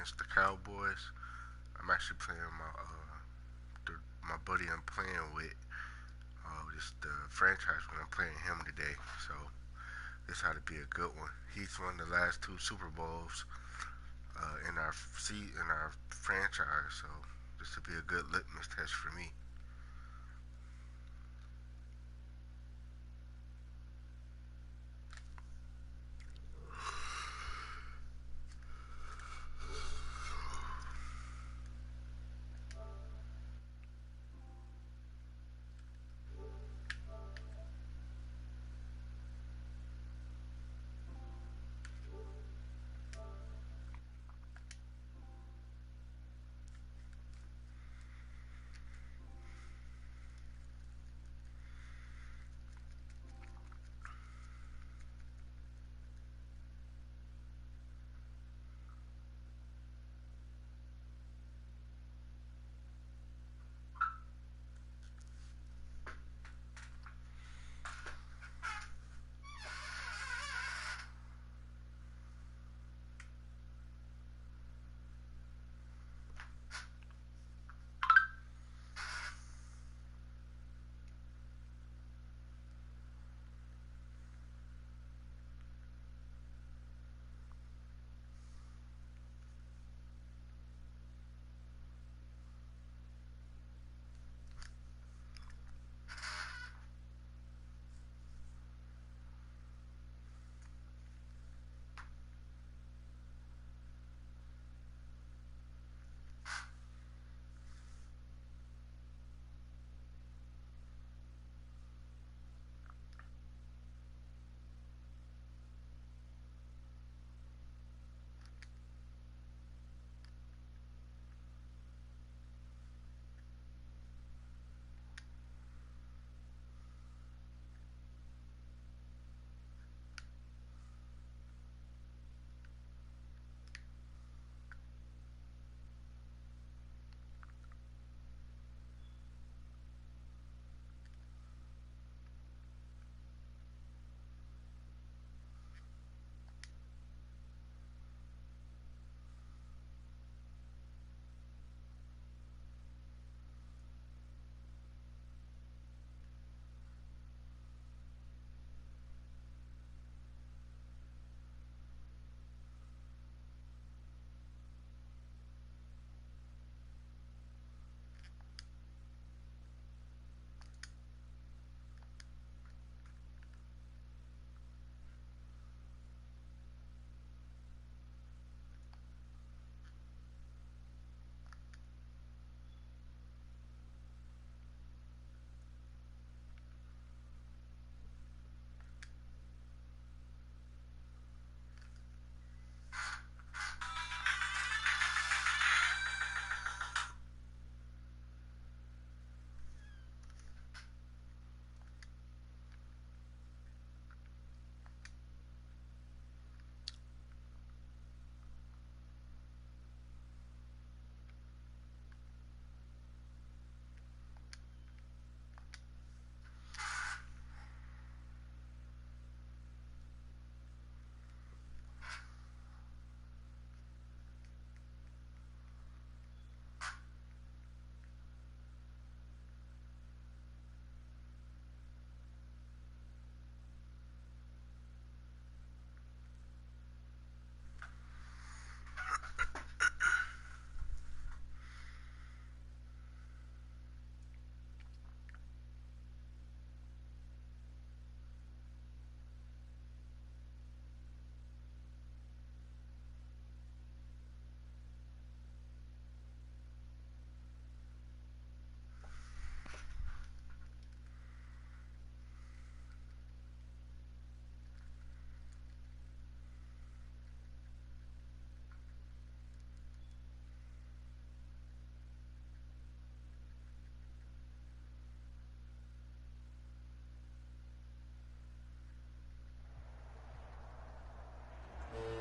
against the Cowboys. I'm actually playing my buddy I'm playing with. This the franchise when I'm playing him today. So this ought to be a good one. He's won the last two Super Bowls in our franchise. So this will be a good litmus test for me.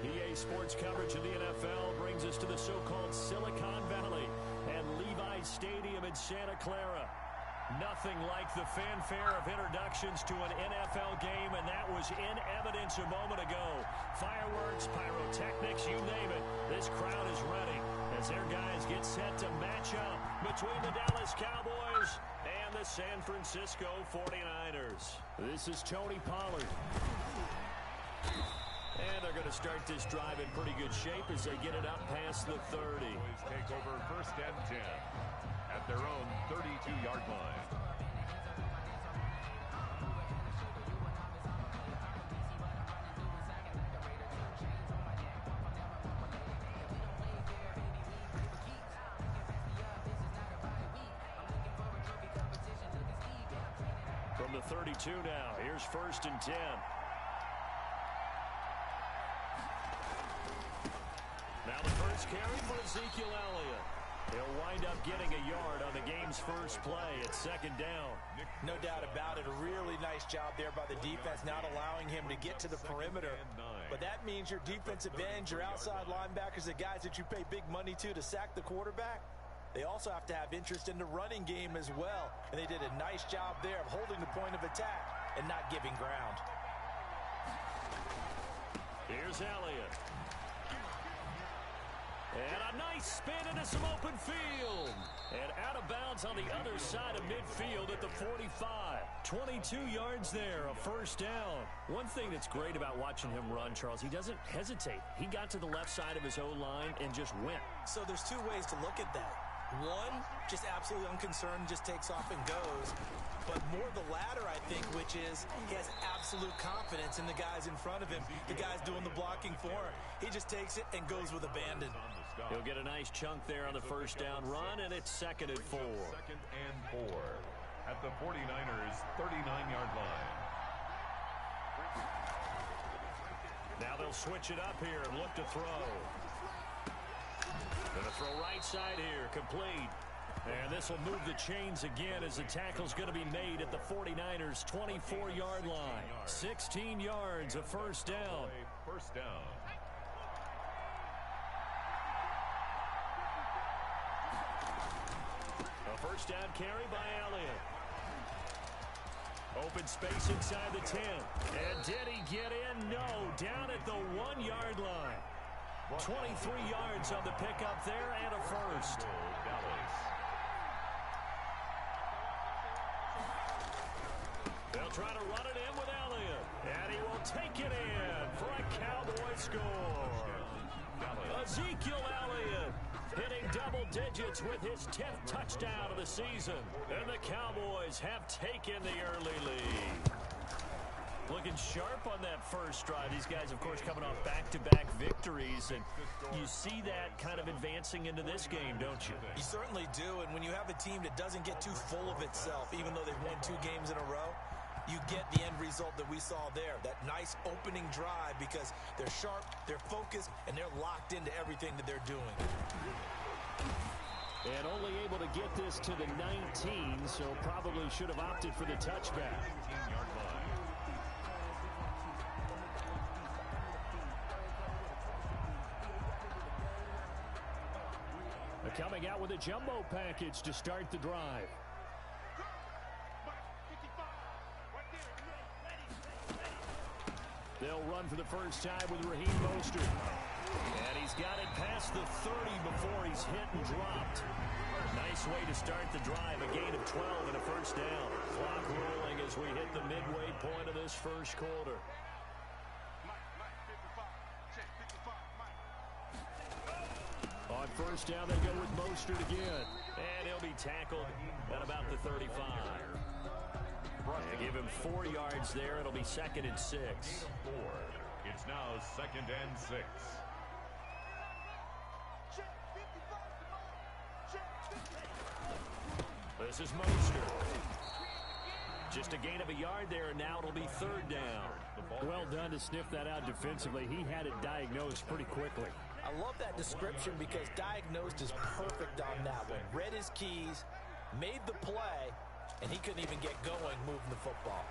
EA Sports coverage of the NFL brings us to the so-called Silicon Valley and Levi's Stadium in Santa Clara. Nothing like the fanfare of introductions to an NFL game, and that was in evidence a moment ago. Fireworks, pyrotechnics, you name it. This crowd is ready as their guys get set to match up between the Dallas Cowboys and the San Francisco 49ers. This is Tony Pollard. And they're going to start this drive in pretty good shape as they get it up past the 30. Take over first and 10 at their own 32-yard line. From the 32 now, here's first and 10. Now the first carry for Ezekiel Elliott. He'll wind up getting a yard on the game's first play at second down. No doubt about it. A really nice job there by the defense, not allowing him to get to the perimeter. But that means your defensive ends, your outside linebackers, the guys that you pay big money to sack the quarterback, they also have to have interest in the running game as well. And they did a nice job there of holding the point of attack and not giving ground. Here's Elliott. And a nice spin into some open field. And out of bounds on the other side of midfield at the 45. 22 yards there, a first down. One thing that's great about watching him run, Charles, he doesn't hesitate. He got to the left side of his O-line and just went. So there's two ways to look at that. One, just absolutely unconcerned, just takes off and goes. But more the latter, I think, which is he has absolute confidence in the guys in front of him, the guys doing the blocking for him. He just takes it and goes with abandon. He'll get a nice chunk there on the first down run, and it's second and 4. Second and 4 at the 49ers' 39-yard line. Now they'll switch it up here and look to throw. Gonna throw right side here, complete. And this will move the chains again as the tackle's going to be made at the 49ers' 24-yard line. 16 yards, a first down. First down. A first down carry by Elliott. Open space inside the 10. And did he get in? No, down at the 1-yard line. 23 yards on the pickup there and a first. They'll try to run it in with Elliott. And he will take it in for a Cowboy score. Ezekiel Elliott hitting double digits with his 10th touchdown of the season. And the Cowboys have taken the early lead. Looking sharp on that first drive. These guys, of course, coming off back-to-back victories. And you see that kind of advancing into this game, don't you? You certainly do. And when you have a team that doesn't get too full of itself, even though they've won 2 games in a row, you get the end result that we saw there. That nice opening drive because they're sharp, they're focused, and they're locked into everything that they're doing. And only able to get this to the 19, so probably should have opted for the touchback. 19-yard line. They're coming out with a jumbo package to start the drive. They'll run for the first time with Raheem Mostert. And he's got it past the 30 before he's hit and dropped. Nice way to start the drive. A gain of 12 and a first down. Clock rolling as we hit the midway point of this first quarter. On first down, they go with Mostert again. And he'll be tackled at about the 35. They give him 4 yards there. It'll be second and 6. It's now second and 6. This is Mostert. Just a gain of a yard there, and now it'll be third down. Well done to sniff that out defensively. He had it diagnosed pretty quickly. I love that description because diagnosed is perfect on that one. Read his keys, made the play, and he couldn't even get going moving the football.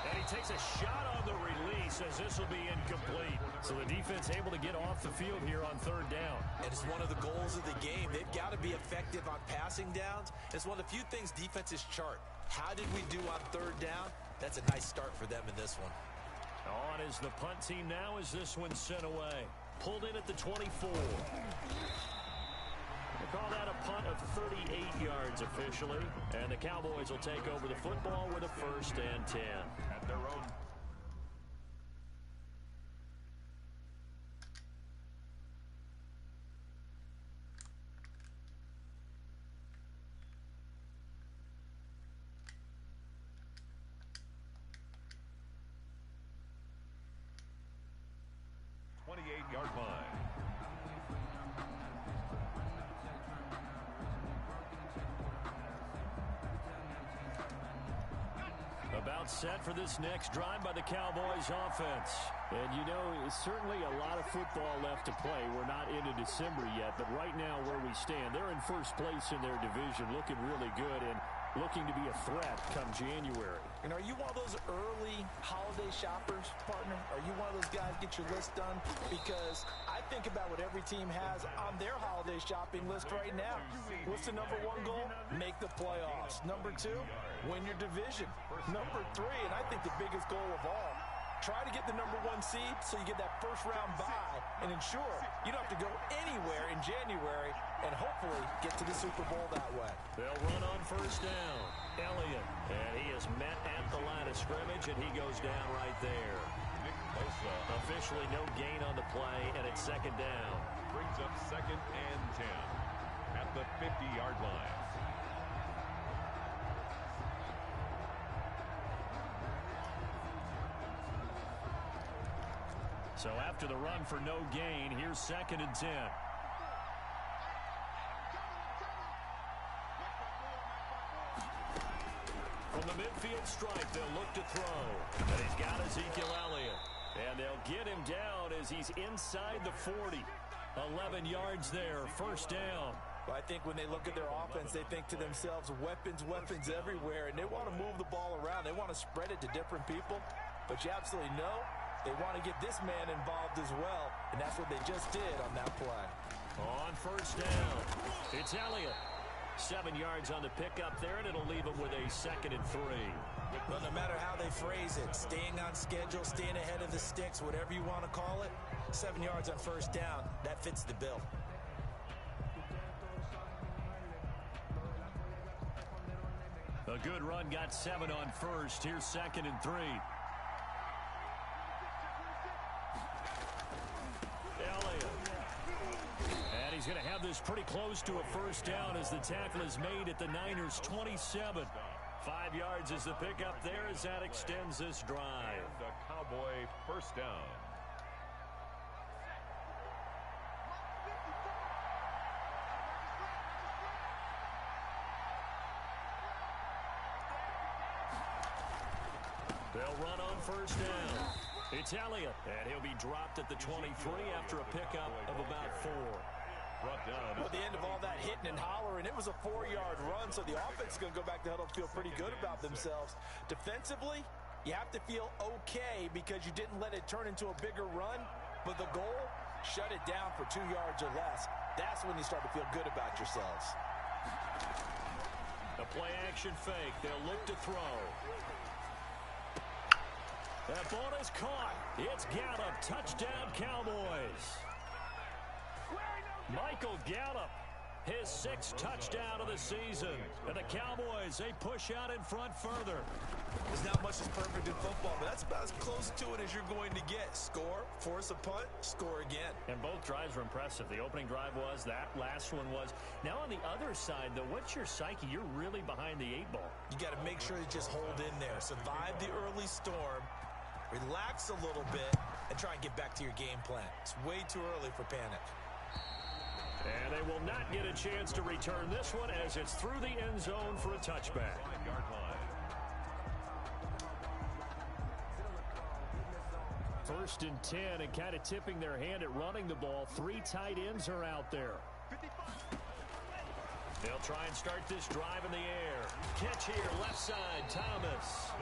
And he takes a shot on the release as this will be incomplete. So the defense able to get off the field here on third down. And it's one of the goals of the game. They've got to be effective on passing downs. It's one of the few things defenses chart. How did we do on third down? That's a nice start for them in this one. On is the punt team now as this one's sent away. Pulled in at the 24. We'll call that a punt of 38 yards officially. And the Cowboys will take over the football with a 1st and 10. At their own 28-yard line. About set for this next drive by the Cowboys offense. And you know, it's certainly a lot of football left to play. We're not into December yet, but right now where we stand, they're in first place in their division, looking really good and looking to be a threat come January. And are you one of those early holiday shoppers, partner? Are you one of those guys get your list done? Because I think about what every team has on their holiday shopping list right now. What's the number one goal? Make the playoffs. Number two, win your division. Number three, and I think the biggest goal of all, try to get the number one seed so you get that first round bye and ensure you don't have to go anywhere in January and hopefully get to the Super Bowl that way. They'll run on first down. Elliott, and he is met at the line of scrimmage, and he goes down right there. Officially no gain on the play, and it's 2nd down. Brings up 2nd and 10 at the 50-yard line. So after the run for no gain, here's 2nd and 10. From the midfield stripe, they'll look to throw. And he's got Ezekiel Elliott. And they'll get him down as he's inside the 40. 11 yards there, 1st down. Well, I think when they look at their offense, they think to themselves, weapons, weapons everywhere. And they want to move the ball around. They want to spread it to different people. But you absolutely know they want to get this man involved as well. And that's what they just did on that play. On 1st down, it's Elliott. 7 yards on the pickup there, and it'll leave him with a 2nd and 3. Well, no matter how they phrase it, staying on schedule, staying ahead of the sticks, whatever you want to call it, 7 yards on 1st down, that fits the bill. A good run, got 7 on 1st. Here's 2nd and 3. He's going to have this pretty close to a 1st down as the tackle is made at the Niners' 27. 5 yards is the pickup there as that extends this drive. The Cowboy 1st down. They'll run on 1st down. It's Elliott, and he'll be dropped at the 23 after a pickup of about 4. Well, at the end of all that hitting and hollering, it was a 4-yard run, so the offense is going to go back to huddle and feel pretty good about themselves. Defensively, you have to feel okay because you didn't let it turn into a bigger run, but the goal, shut it down for 2 yards or less. That's when you start to feel good about yourselves. A play-action fake. They'll look to throw. That ball is caught. It's Gallup. Touchdown, Cowboys. Michael Gallup, his 6th touchdown of the season. And the Cowboys, they push out in front further. There's not much that's perfect in football, but that's about as close to it as you're going to get. Score, force a punt, score again. And both drives were impressive. The opening drive was, that last one was. Now on the other side, though, what's your psyche? You're really behind the 8 ball. You got to make sure you just hold in there. Survive the early storm, relax a little bit, and try and get back to your game plan. It's way too early for panic. And they will not get a chance to return this one as it's through the end zone for a touchback. 5-yard line. 1st and 10, and kind of tipping their hand at running the ball. 3 tight ends are out there. They'll try and start this drive in the air. Catch here, left side, Thomas.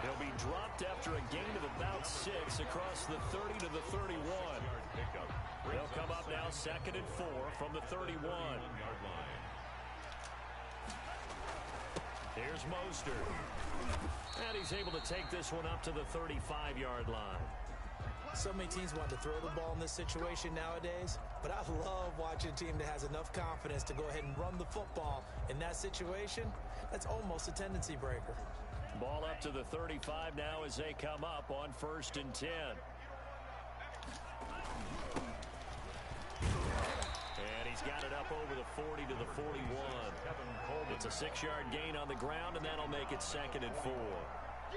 He'll be dropped after a gain of about 6 across the 30 to the 31. They'll come up now 2nd and 4 from the 31. Here's Mostert. And he's able to take this one up to the 35-yard line. So many teams want to throw the ball in this situation nowadays, but I love watching a team that has enough confidence to go ahead and run the football. In that situation, that's almost a tendency breaker. Ball up to the 35 now as they come up on 1st and 10. And he's got it up over the 40 to the 41. It's a 6-yard gain on the ground, and that'll make it 2nd and 4.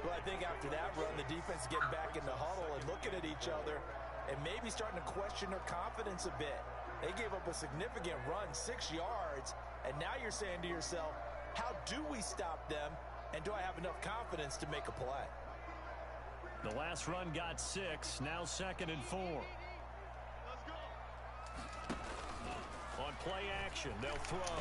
Well, I think after that run, the defense is getting back in the huddle and looking at each other and maybe starting to question their confidence a bit. They gave up a significant run, 6 yards, and now you're saying to yourself, how do we stop them, and do I have enough confidence to make a play? The last run got 6, now 2nd and 4. On play action, they'll throw.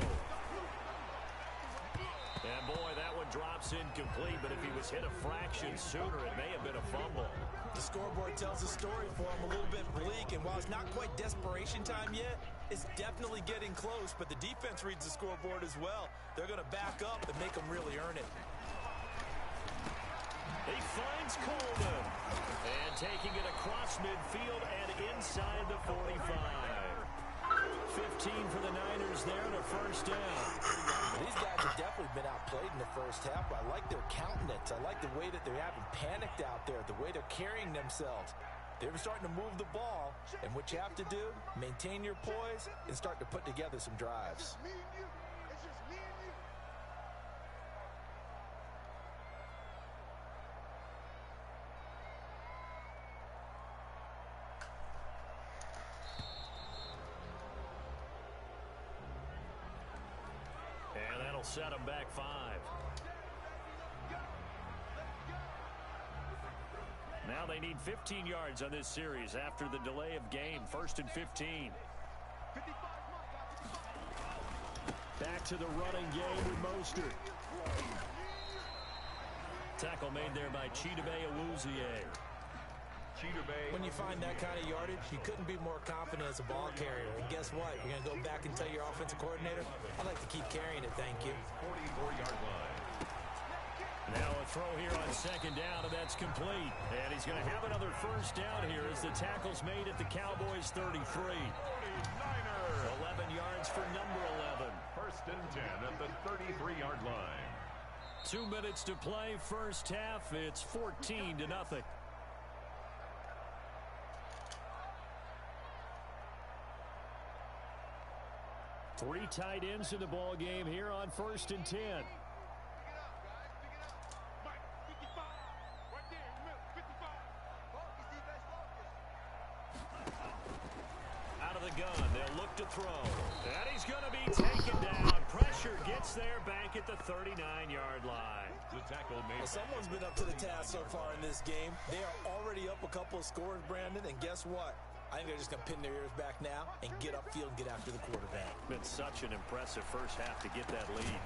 And boy, that one drops incomplete, but if he was hit a fraction sooner, it may have been a fumble. The scoreboard tells a story for him, a little bit bleak, and while it's not quite desperation time yet, it's definitely getting close, but the defense reads the scoreboard as well. They're going to back up and make them really earn it. He finds Coleman, and taking it across midfield and inside the 45. 15 for the Niners there and a 1st down. These guys have definitely been outplayed in the first half, but I like their countenance. I like the way that they haven't panicked out there, the way they're carrying themselves. They're starting to move the ball, and what you have to do, maintain your poise and start to put together some drives. Set them back 5. Now they need 15 yards on this series after the delay of game. 1st and 15. Back to the running game with Mostert. Tackle made there by Chidobe Awuzie. When you find that kind of yardage, you couldn't be more confident as a ball carrier. And guess what? You're going to go back and tell your offensive coordinator, I'd like to keep carrying it, thank you. 44-yard line. Now a throw here on 2nd down, and that's complete. And he's going to have another 1st down here as the tackle's made at the Cowboys' 33. 11 yards for number 11. 1st and 10 at the 33-yard line. 2 minutes to play, first half. It's 14-0. Three tight ends in the ball game here on 1st and 10. Out of the gun, they'll look to throw. And he's going to be taken down. Pressure gets there back at the 39-yard line. The tackle made. Well, someone's been up to the task so far in this game. They are already up a couple of scores, Brandon, and guess what? I think they're just going to pin their ears back now and get upfield and get after the quarterback. Been such an impressive first half to get that lead.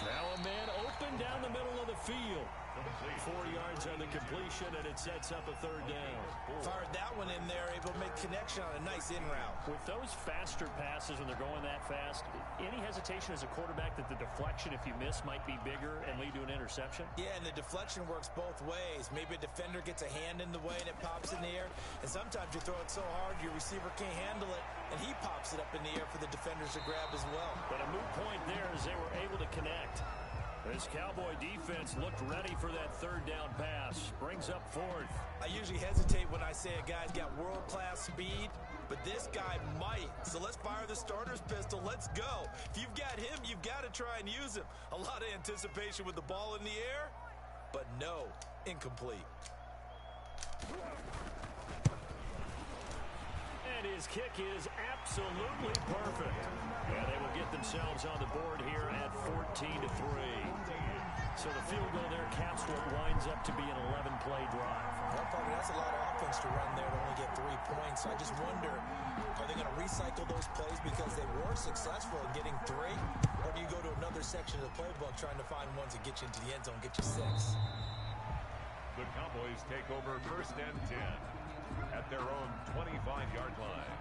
Now a man open down the middle of the field. 4 yards on the completion, and it sets up a 3rd down. Fired that one in there, able to make connection on a nice in route. With those faster passes when they're going that fast, any hesitation as a quarterback that the deflection, if you miss, might be bigger and lead to an interception? Yeah, and the deflection works both ways. Maybe a defender gets a hand in the way and it pops in the air, and sometimes you throw it so hard your receiver can't handle it, and he pops it up in the air for the defenders to grab as well. But a moot point there as they were able to connect. This Cowboy defense looked ready for that 3rd down pass. Brings up 4th. I usually hesitate when I say a guy's got world-class speed, but this guy might. So let's fire the starter's pistol. Let's go. If you've got him, you've got to try and use him. A lot of anticipation with the ball in the air, but no, incomplete. And his kick is absolutely perfect. And they will get themselves on the board here at 14-3. So the field goal there caps what winds up to be an 11-play drive. Well, partner, that's a lot of offense to run there to only get 3 points. I just wonder, are they going to recycle those plays because they were successful in getting 3? Or do you go to another section of the playbook trying to find ones that get you into the end zone, get you 6? The Cowboys take over 1st and 10 at their own 25-yard line.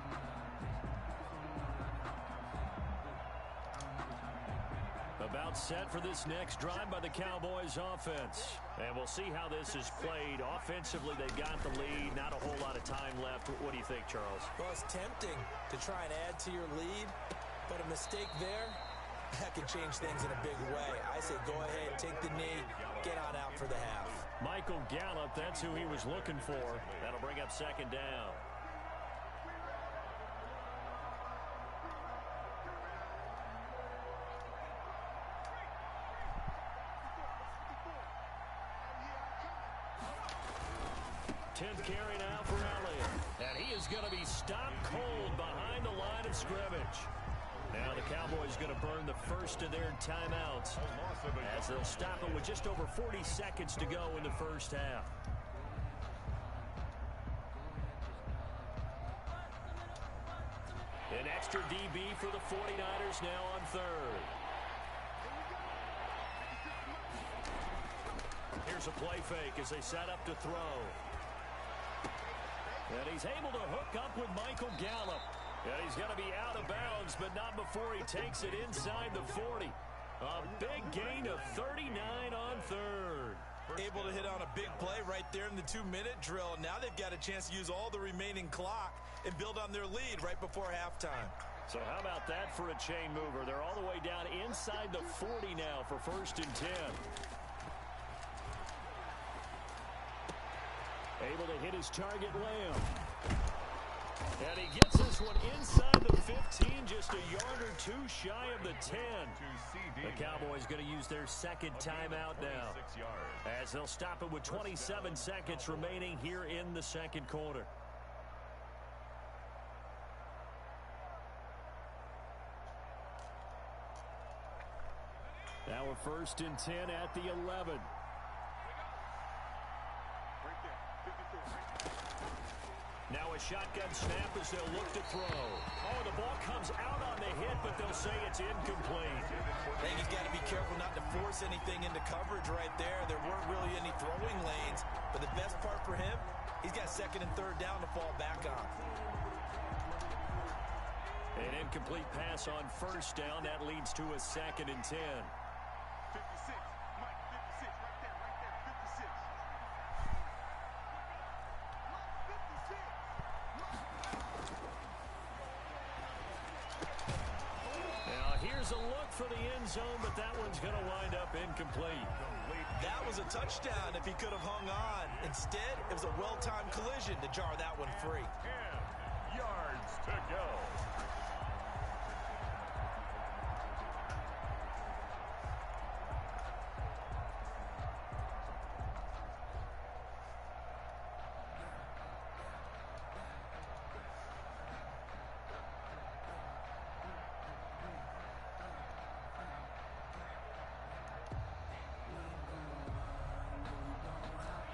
About set for this next drive by the Cowboys offense. And we'll see how this is played. Offensively, they got the lead. Not a whole lot of time left. What do you think, Charles? Well, it's tempting to try and add to your lead, but a mistake there, that can change things in a big way. I say go ahead, take the knee, get on out for the half. Michael Gallup, that's who he was looking for. That'll bring up 2nd down. Carry now for Elliott. And he is going to be stopped cold behind the line of scrimmage. Now the Cowboys going to burn the first of their timeouts as they'll stop it with just over 40 seconds to go in the first half. An extra DB for the 49ers now on 3rd. Here's a play fake as they set up to throw. And he's able to hook up with Michael Gallup. And he's going to be out of bounds, but not before he takes it inside the 40. A big gain of 39 on 3rd. Able to hit on a big play right there in the 2-minute drill. Now they've got a chance to use all the remaining clock and build on their lead right before halftime. So how about that for a chain mover? They're all the way down inside the 40 now for 1st and 10. Able to hit his target, Lamb. And he gets this one inside the 15, just a yard or 2 shy of the 10. The Cowboys going to use their 2nd timeout now, as they'll stop it with 27 seconds remaining here in the 2nd quarter. Now we're 1st and 10 at the 11. Now a shotgun snap as they'll look to throw. Oh, the ball comes out on the hit, but they'll say it's incomplete. I think he's got to be careful not to force anything into coverage right there. There weren't really any throwing lanes, but the best part for him, he's got 2nd and 3rd down to fall back on. An incomplete pass on 1st down. That leads to a 2nd and 10. 56, Mike, 56, right there, 56. Now here's a look for the end zone, but that one's going to wind up incomplete. That was a touchdown if he could have hung on. Instead, it was a well-timed collision to jar that one free. 10 yards to go.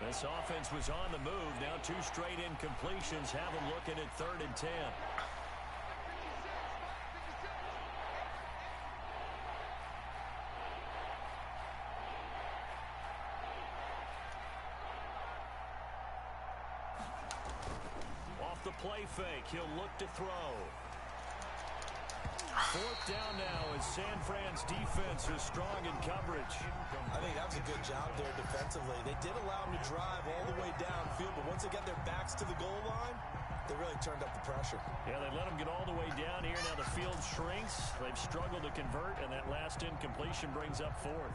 This offense was on the move. Now 2 straight incompletions have them looking at 3rd and 10. Off the play fake, he'll look to throw. 4th down now as San Fran's defense is strong in coverage. I think that was a good job there defensively. They did allow them to drive all the way downfield, but once they got their backs to the goal line, they really turned up the pressure. Yeah, they let them get all the way down here. Now the field shrinks. They've struggled to convert, and that last incompletion brings up 4th.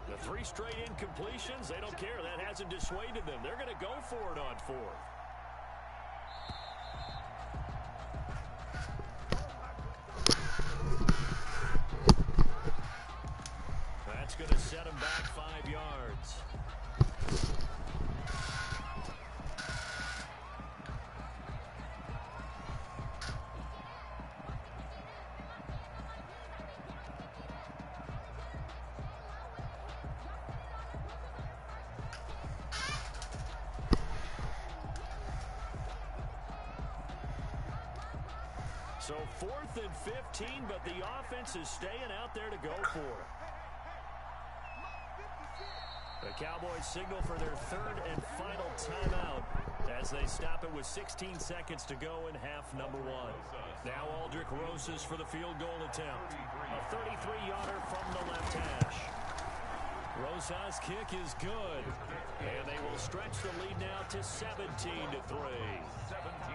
The 3 straight incompletions, they don't care. That hasn't dissuaded them. They're going to go for it on 4th. set him back 5 yards. So 4th and 15, but the offense is staying out there to go for it. The Cowboys signal for their 3rd and final timeout as they stop it with 16 seconds to go in half number 1. Now Aldrick Rosas for the field goal attempt. A 33-yarder from the left hash. Rosas' kick is good. And they will stretch the lead now to 17-3.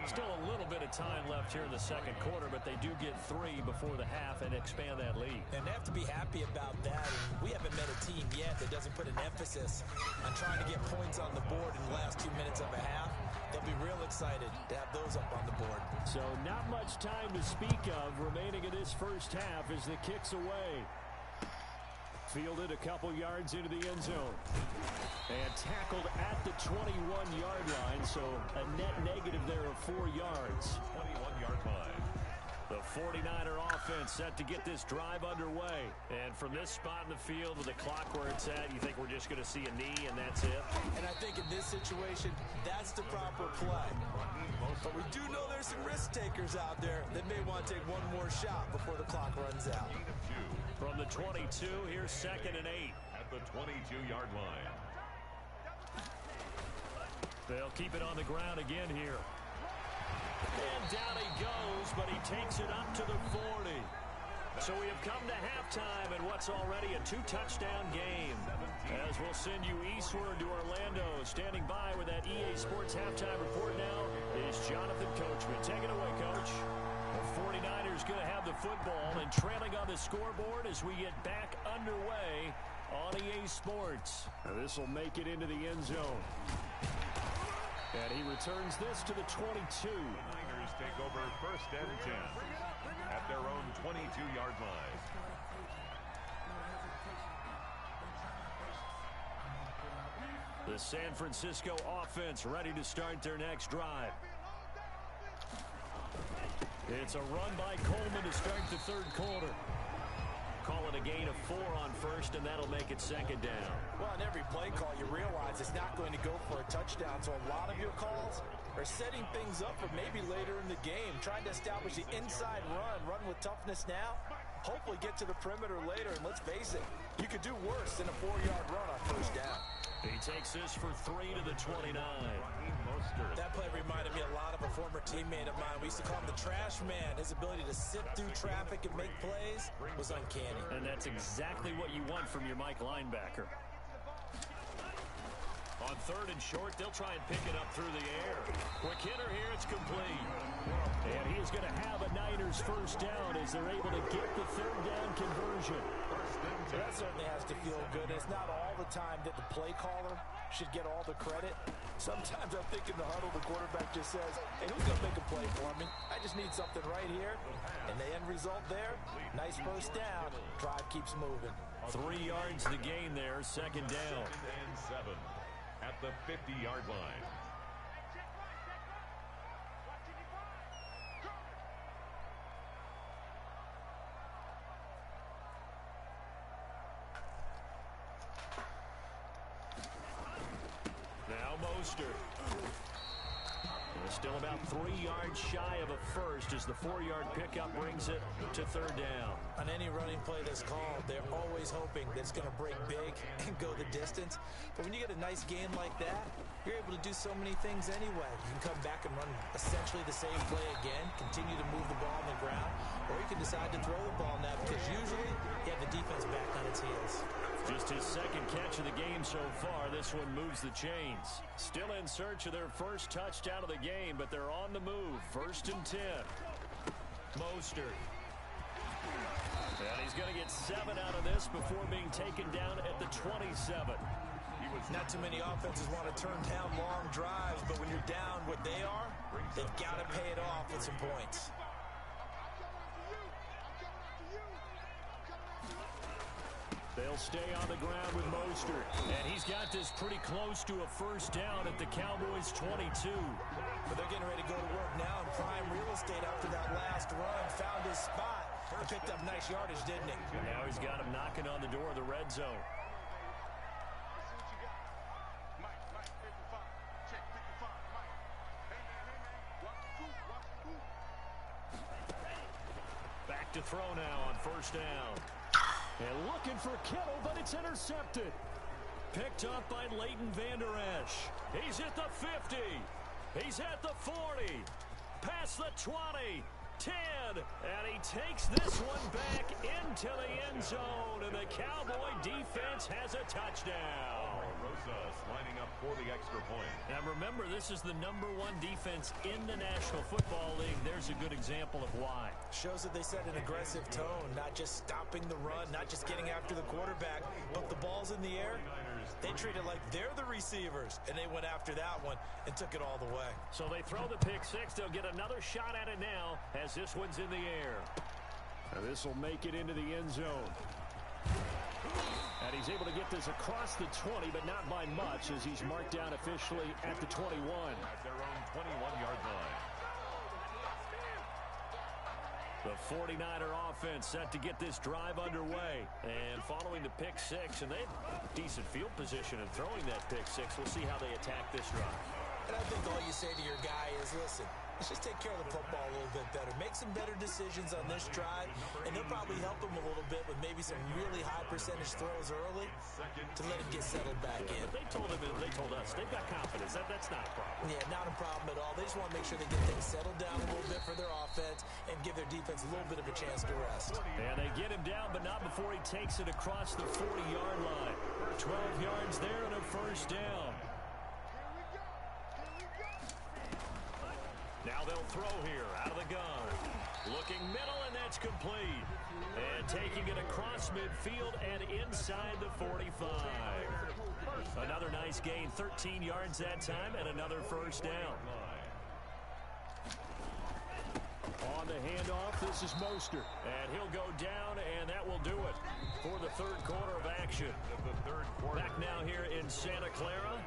Still a little bit of time left here in the second quarter, but they do get 3 before the half and expand that lead. And they have to be happy about that. And we haven't met a team yet that doesn't put an emphasis on trying to get points on the board in the last 2 minutes of a half. They'll be real excited to have those up on the board. So not much time to speak of remaining in this first half as the kick's away. Fielded a couple yards into the end zone. And tackled at the 21-yard line, so a net negative there of 4 yards. 21-yard line. The 49er offense set to get this drive underway. And from this spot in the field with the clock where it's at, you think we're just going to see a knee and that's it? And I think in this situation, that's the proper play. But we do know there's some risk takers out there that may want to take one more shot before the clock runs out. From the 22, here's 2nd and 8. At the 22-yard line. They'll keep it on the ground again here. And down he goes, but he takes it up to the 40. So we have come to halftime in what's already a 2-touchdown game. As we'll send you eastward to Orlando. Standing by with that EA Sports halftime report now is Jonathan Coachman. Take it away, Coach. The 49ers going to have the football and trailing on the scoreboard as we get back underway on EA Sports. Now this will make it into the end zone. And he returns this to the 22. Niners take over 1st and 10 at their own 22-yard line. The San Francisco offense ready to start their next drive. It's a run by Coleman to start the 3rd quarter. Call it a gain of 4 on 1st, and that'll make it 2nd down. Well, on every play call, you realize it's not going to go for a touchdown. So a lot of your calls are setting things up for maybe later in the game, trying to establish the inside run with toughness now, hopefully get to the perimeter later. And let's face it, you could do worse than a 4-yard run on 1st down. He takes this for 3 to the 29. That play reminded me a lot of a former teammate of mine. We used to call him the trash man. His ability to sift through traffic and make plays was uncanny. And that's exactly what you want from your Mike linebacker. On 3rd and short, they'll try and pick it up through the air. Quick hitter here, it's complete. And he is going to have a Niners 1st down as they're able to get the 3rd down conversion. That certainly has to feel good. It's not all the time that the play caller should get all the credit. Sometimes I think in the huddle, the quarterback just says, hey, who's going to make a play for me? I just need something right here. And the end result there, nice 1st down. Drive keeps moving. 3 yards to gain there, 2nd down. And 7 at the 50-yard line. Now Mostert. Still about 3 yards shy of a 1st as the 4-yard pickup brings it to 3rd down. On any running play that's called, they're always hoping that it's going to break big and go the distance. But when you get a nice game like that, you're able to do so many things anyway. You can come back and run essentially the same play again, continue to move the ball on the ground, or you can decide to throw the ball now because usually you have the defense back on its heels. Just his 2nd catch of the game so far. This one moves the chains. Still in search of their 1st touchdown of the game, but they're on the move. 1st and 10. Mostert. And he's going to get 7 out of this before being taken down at the 27. Not too many offenses want to turn down long drives, but when you're down what they are, they've got to pay it off with some points. They'll stay on the ground with Mostert. And he's got this pretty close to a first down at the Cowboys' 22. But they're getting ready to go to work now in prime real estate after that last run. Found his spot and picked up nice yardage, didn't he? And now he's got him knocking on the door of the red zone. Mike, 55. Check, 55. Mike. Hey, man. Watch the food. Back to throw now on first down. And looking for Kittle, but it's intercepted. Picked up by Leighton Vander Esch. He's at the 50. He's at the 40. Past the 20. 10. And he takes this one back into the end zone. And the Cowboy defense has a touchdown. Rosas lining up for the extra point. Now remember, this is the #1 defense in the National Football League. There's a good example of why. Shows that they set an aggressive tone, not just stopping the run, not just getting after the quarterback, but the ball's in the air. They treat it like they're the receivers, and they went after that one and took it all the way. So they throw the pick six. They'll get another shot at it now as this one's in the air. Now this will make it into the end zone. And he's able to get this across the 20, but not by much, as he's marked down officially at the 21. At their own 21-yard line. The 49er offense set to get this drive underway. And following the pick six, and they have decent field position in throwing that pick six. We'll see how they attack this drive. And I think all you say to your guy is, listen, let's just take care of the football a little bit better. Make some better decisions on this drive, and they'll probably help him a little bit with maybe some really high percentage throws early to let him get settled back in. But they told us, they've got confidence. That's not a problem. Yeah, not a problem at all. They just want to make sure they get things settled down a little bit for their offense and give their defense a little bit of a chance to rest. And they get him down, but not before he takes it across the 40-yard line. 12 yards there and a first down. Now they'll throw here out of the gun. Looking middle, and that's complete. And taking it across midfield and inside the 45. Another nice gain, 13 yards that time, and another first down. On the handoff, this is Mostert. And he'll go down, and that will do it for the third quarter of action. Back now here in Santa Clara.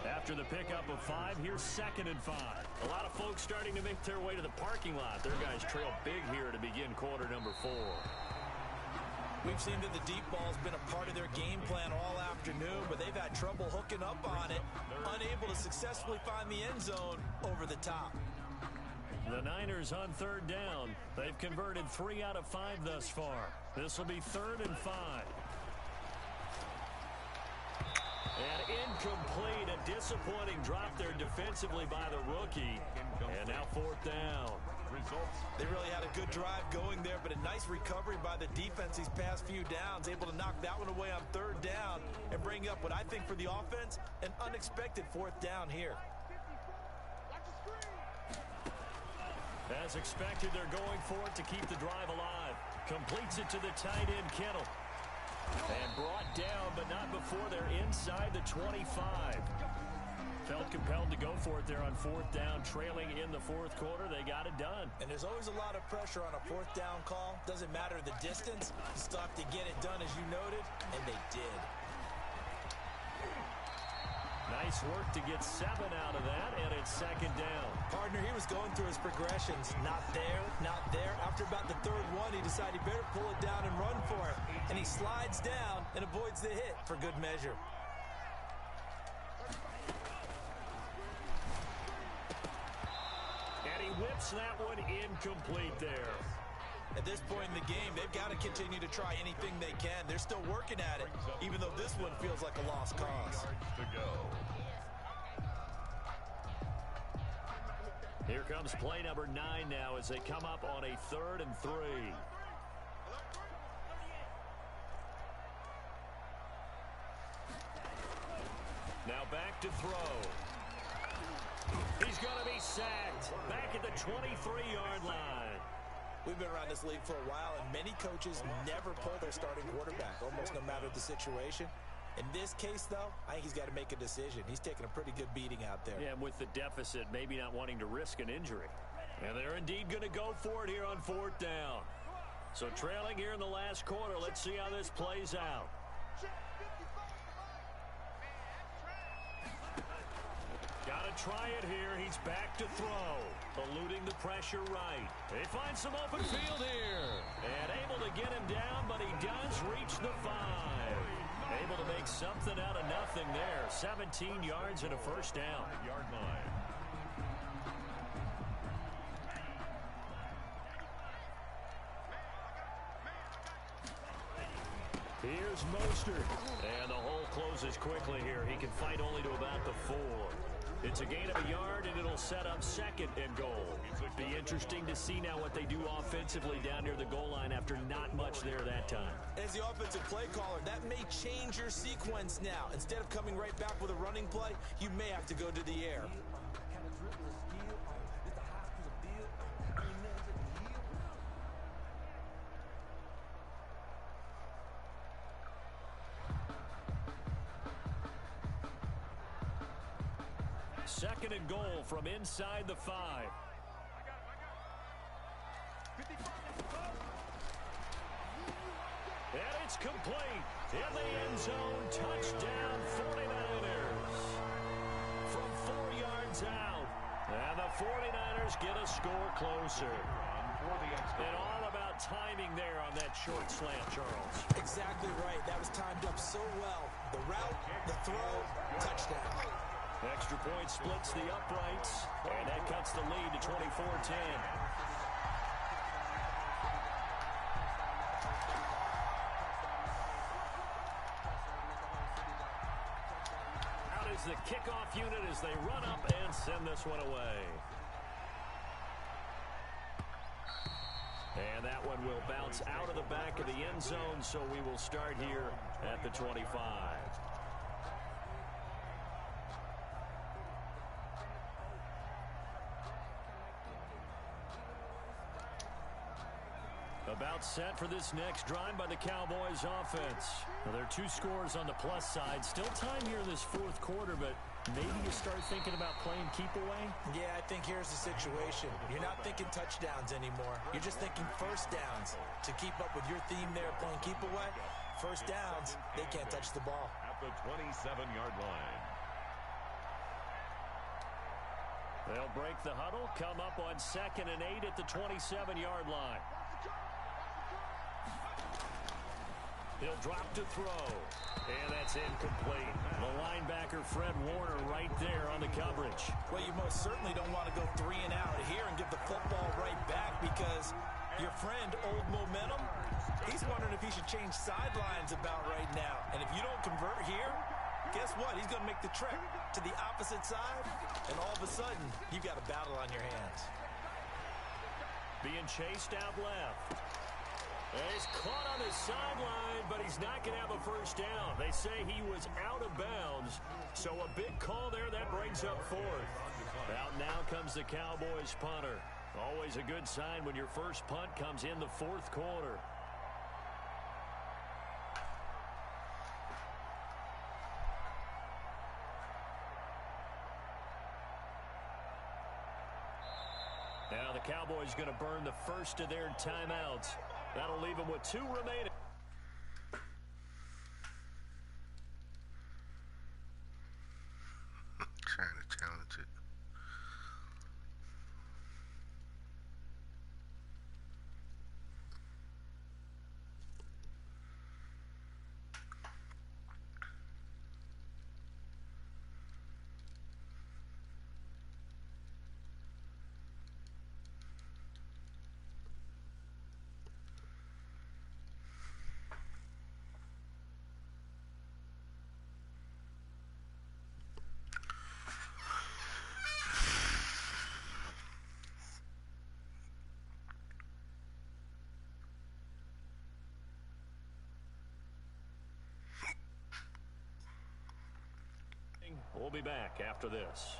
After the pickup of 5, here's 2nd and 5. A lot of folks starting to make their way to the parking lot. Their guys trail big here to begin quarter number 4. We've seen that the deep ball's been a part of their game plan all afternoon, but they've had trouble hooking up on it, unable to successfully find the end zone over the top. The Niners on 3rd down. They've converted 3 out of 5 thus far. This will be 3rd and 5. And incomplete, a disappointing drop there defensively by the rookie. And now 4th down. They really had a good drive going there, but a nice recovery by the defense these past few downs, able to knock that one away on 3rd down and bring up what I think for the offense, an unexpected 4th down here. As expected, they're going for it to keep the drive alive. Completes it to the tight end, Kittle. And brought down, but not before they're inside the 25. Felt compelled to go for it there on 4th down, trailing in the 4th quarter. They got it done. And there's always a lot of pressure on a 4th down call. Doesn't matter the distance. You still have to get it done, as you noted, and they did. Nice work to get 7 out of that, and it's 2nd down. Partner, he was going through his progressions. Not there, not there. After about the 3rd one, he decided he better pull it down and run for it. And he slides down and avoids the hit for good measure. And he whips that one incomplete there. At this point in the game, they've got to continue to try anything they can. They're still working at it, even though this one feels like a lost cause. Here comes play number 9 now as they come up on a 3rd and 3. Now back to throw. He's going to be sacked back at the 23-yard line. We've been around this league for a while, and many coaches never pull their starting quarterback, almost no matter the situation. In this case, though, I think he's got to make a decision. He's taking a pretty good beating out there. Yeah, and with the deficit, maybe not wanting to risk an injury. And they're indeed going to go for it here on 4th down. So trailing here in the last quarter. Let's see how this plays out. Got to try it here. He's back to throw. Eluding the pressure right. They find some open field here. And able to get him down, but he does reach the 5. Able to make something out of nothing there. 17 yards and a first down. Yard line. Here's Mostert. And the hole closes quickly here. He can fight only to about the 4. It's a gain of a yard, and it'll set up second and goal. Be interesting to see now what they do offensively down near the goal line after not much there that time. As the offensive play caller, that may change your sequence now. Instead of coming right back with a running play, you may have to go to the air. Second and goal from inside the 5. And it's complete. In the end zone, touchdown 49ers. From 4 yards out. And the 49ers get a score closer. And all about timing there on that short slant, Charles. Exactly right. That was timed up so well. The route, the throw, touchdown. Extra point splits the uprights, and that cuts the lead to 24-10. Out is the kickoff unit as they run up and send this one away. And that one will bounce out of the back of the end zone, so we will start here at the 25. About set for this next drive by the Cowboys offense. Now, there are 2 scores on the plus side. Still time here in this 4th quarter, but maybe you start thinking about playing keep away? Yeah, I think here's the situation. You're not thinking touchdowns anymore. You're just thinking first downs. To keep up with your theme there, playing keep away, first downs, they can't touch the ball. At the 27-yard line. They'll break the huddle, come up on 2nd and 8 at the 27-yard line. He'll drop to throw. And that's incomplete. The linebacker, Fred Warner, right there on the coverage. Well, you most certainly don't want to go 3 and out here and give the football right back because your friend, Old Momentum, he's wondering if he should change sidelines about right now. And if you don't convert here, guess what? He's going to make the trek to the opposite side, and all of a sudden, you've got a battle on your hands. Being chased out left. He's caught on the sideline, but he's not going to have a first down. They say he was out of bounds, so a big call there that brings up 4th. Out now comes the Cowboys punter. Always a good sign when your first punt comes in the 4th quarter. Now the Cowboys going to burn the first of their timeouts. That'll leave them with 2 remaining. Trying to challenge it. We'll be back after this.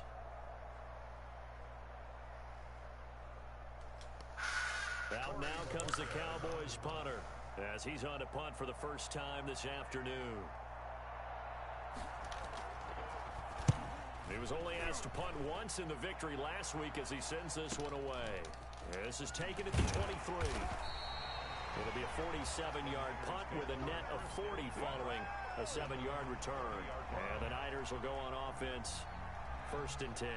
Out now comes the Cowboys punter as he's on to punt for the first time this afternoon. He was only asked to punt once in the victory last week as he sends this one away. This is taken at the 23. It'll be a 47-yard punt with a net of 40 following a 7-yard return. And the Niners will go on offense, 1st and 10.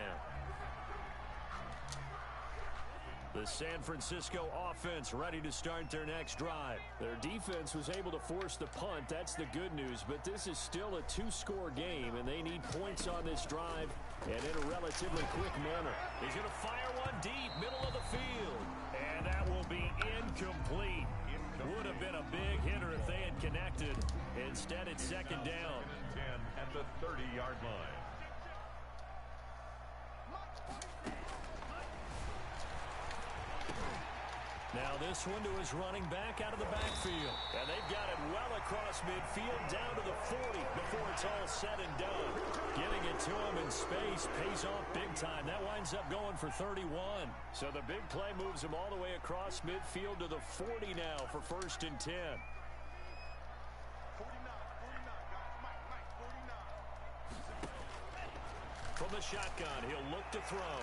The San Francisco offense ready to start their next drive. Their defense was able to force the punt. That's the good news. But this is still a 2-score game, and they need points on this drive and in a relatively quick manner. He's going to fire one deep, middle of the field. And that will be incomplete. Would have been a big hitter if they had connected. Instead, it's 2nd down. 10 at the 30-yard line. Now this one to his running back out of the backfield. And they've got it well across midfield down to the 40 before it's all said and done. Getting it to him in space pays off big time. That winds up going for 31. So the big play moves him all the way across midfield to the 40 now for 1st and 10. 49, guys. Mike, 49. From the shotgun, he'll look to throw.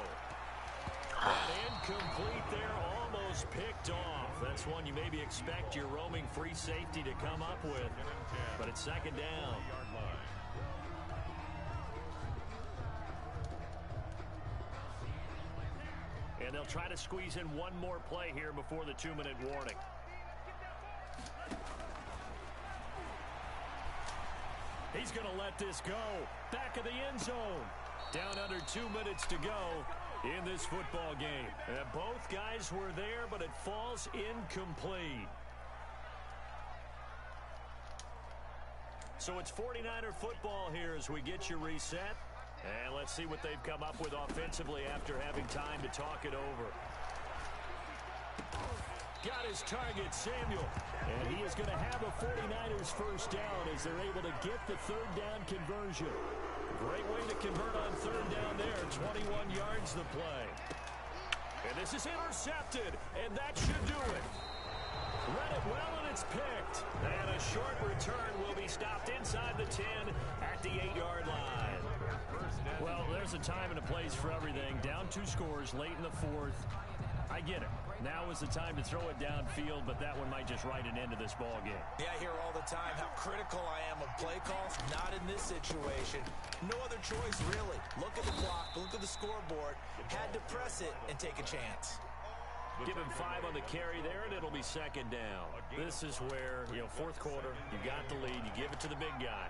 And incomplete there, almost picked off. That's one you maybe expect your roaming free safety to come up with. But it's 2nd down. And they'll try to squeeze in one more play here before the 2-minute warning. He's going to let this go. Back of the end zone. Down under 2 minutes to go in this football game. And both guys were there, but it falls incomplete. So it's 49er football here as we get you reset. And let's see what they've come up with offensively after having time to talk it over. Got his target, Samuel. And he is going to have a 49ers 1st down as they're able to get the 3rd down conversion. Great way to convert on 3rd down there. 21 yards the play. And this is intercepted, and that should do it. Read it well, and it's picked. And a short return will be stopped inside the 10 at the 8-yard line. Well, there's a time and a place for everything. Down 2 scores late in the 4th. I get it. Now is the time to throw it downfield, but that one might just write an end to this ball game. Yeah, I hear all the time how critical I am of play calls. Not in this situation. No other choice, really. Look at the clock, look at the scoreboard. Had to press it and take a chance. Give him 5 on the carry there, and it'll be 2nd down. This is where, 4th quarter, you got the lead, you give it to the big guy.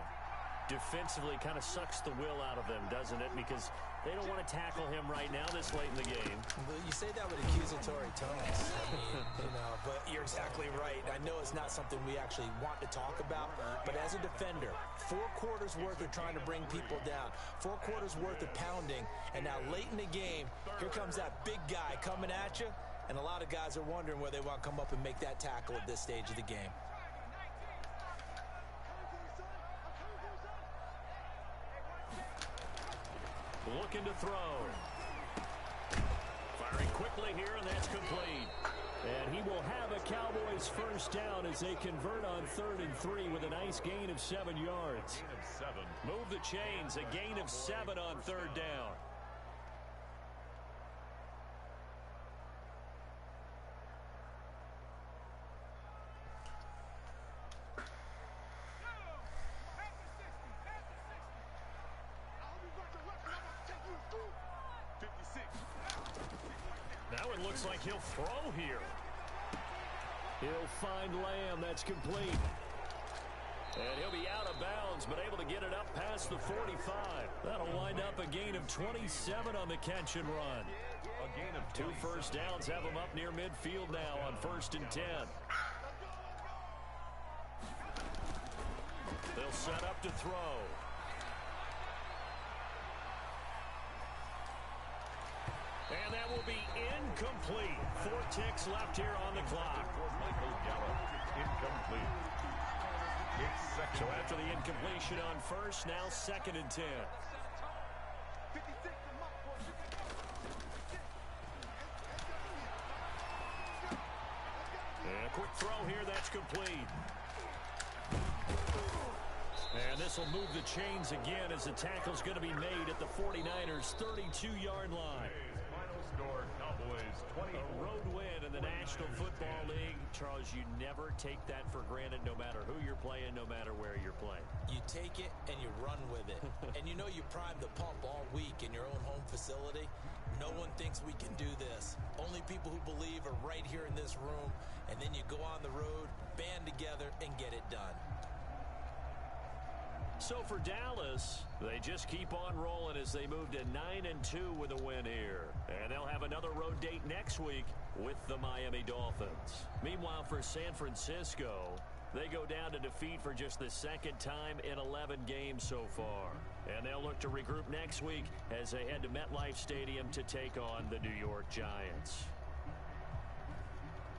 Defensively kind of sucks the will out of them, doesn't it? Because they don't want to tackle him right now this late in the game. Well, you say that with accusatory tones. I mean, but you're exactly right. I know it's not something we actually want to talk about, but as a defender, 4 quarters worth of trying to bring people down, 4 quarters worth of pounding, and now late in the game, here comes that big guy coming at you, and a lot of guys are wondering where they want to come up and make that tackle at this stage of the game. Looking to throw. Firing quickly here, and that's complete. And he will have a Cowboys 1st down as they convert on 3rd and 3 with a nice gain of 7 yards. Move the chains, a gain of 7 on 3rd down. Now it looks like he'll throw here. He'll find Lamb. That's complete. And he'll be out of bounds, but able to get it up past the 45. That'll wind up a gain of 27 on the catch and run. A gain of 2 first downs have him up near midfield now on 1st and 10. They'll set up to throw. And that will be incomplete. 4 ticks left here on the clock. Michael Gallup, incomplete. So after the incompletion on 1st, now 2nd and 10. And a quick throw here, that's complete. And this will move the chains again as the tackle's going to be made at the 49ers' 32-yard line. Final score, Cowboys Cowboys 24. A road win in the National Football League. Charles, you never take that for granted, no matter who you're playing, no matter where you're playing. You take it and you run with it. And you know you prime the pump all week in your own home facility. No one thinks we can do this. Only people who believe are right here in this room. And then you go on the road, band together, and get it done. So for Dallas, they just keep on rolling as they move to 9-2 with a win here. And they'll have another road date next week with the Miami Dolphins. Meanwhile, for San Francisco, they go down to defeat for just the second time in 11 games so far. And they'll look to regroup next week as they head to MetLife Stadium to take on the New York Giants.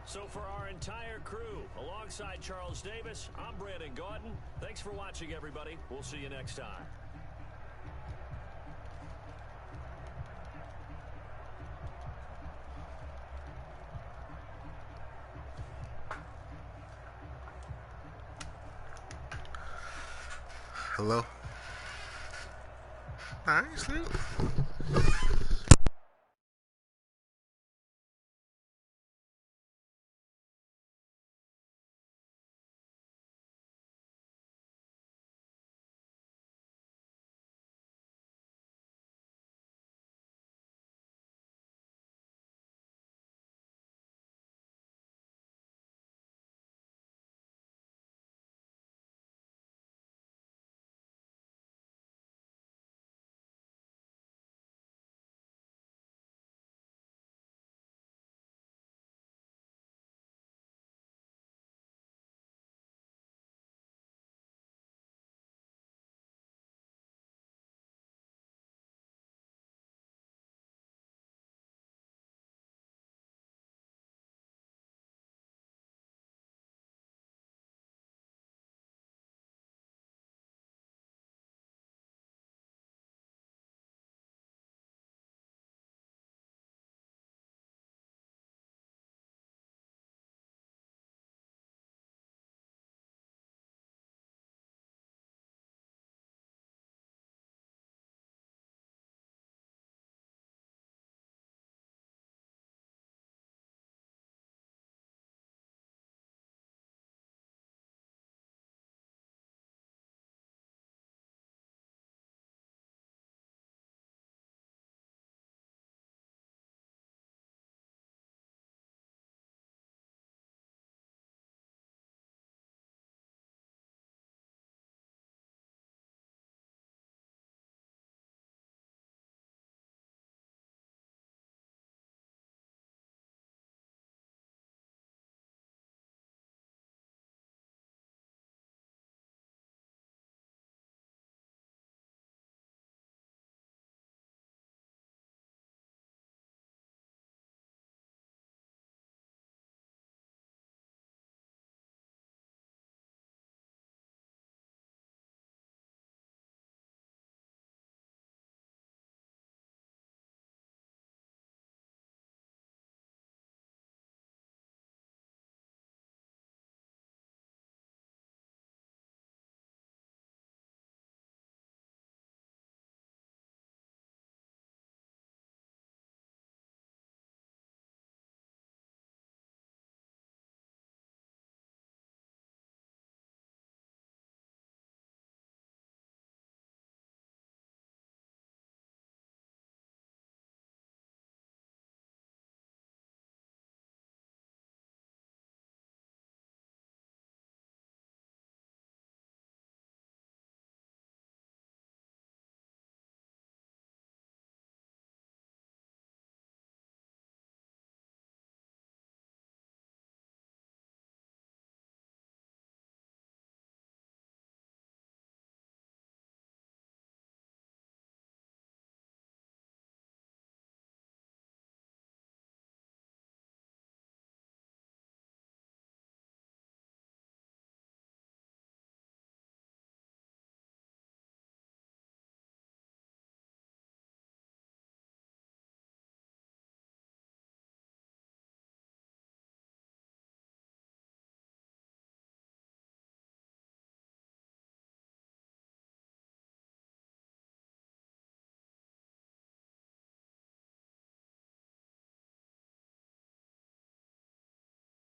So for our entire crew, alongside Charles Davis, I'm Brandon Gaudin. Thanks for watching, everybody. We'll see you next time. Hello? I ain't sleep.